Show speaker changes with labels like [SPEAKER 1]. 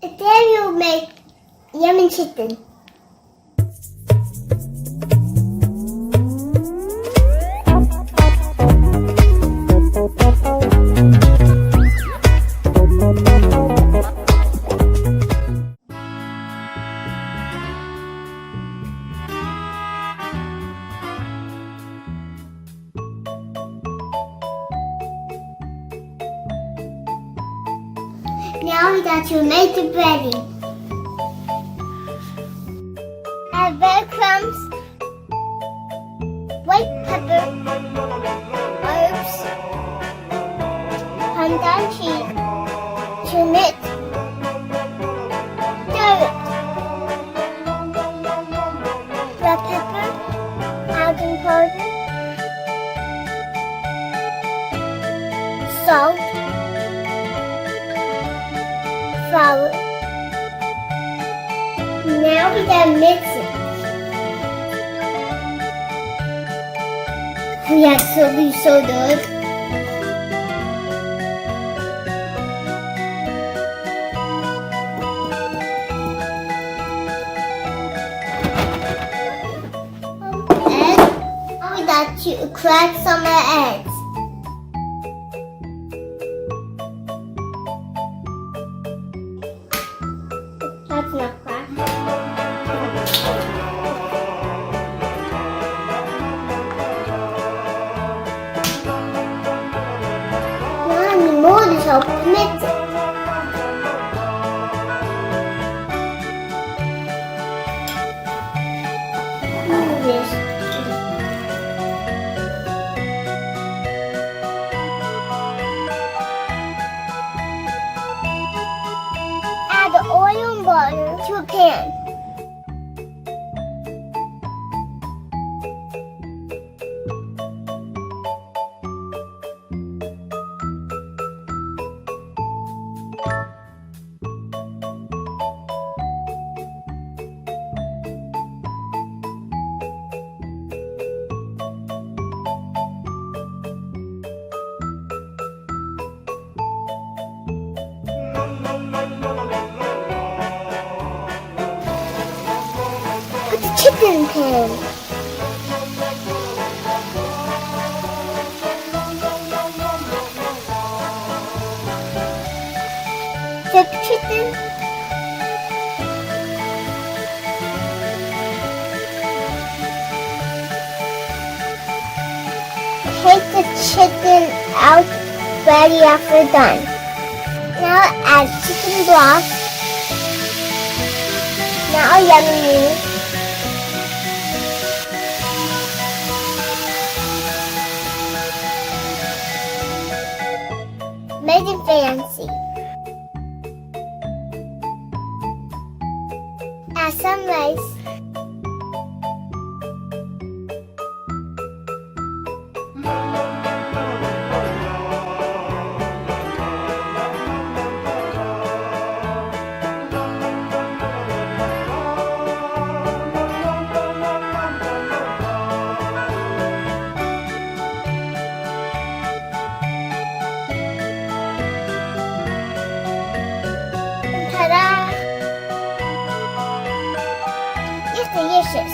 [SPEAKER 1] Today we'll make yummy chicken. Now we got to make the breading. Add breadcrumbs, white pepper, herbs, Parmesan cheese, turmeric, stir it. Black pepper, baking powder, salt, flour. Now we gotta mix it. We have soapy soda. And we got to crack some eggs. That's not cracked. Now I need more to help mix it. Move this. Add the oil and butter to a pan. Put the chicken pan. The chicken. Take the chicken out ready after done. Now add chicken broth. Now yummy. Make it fancy. Add some rice. Ta-da! It's delicious.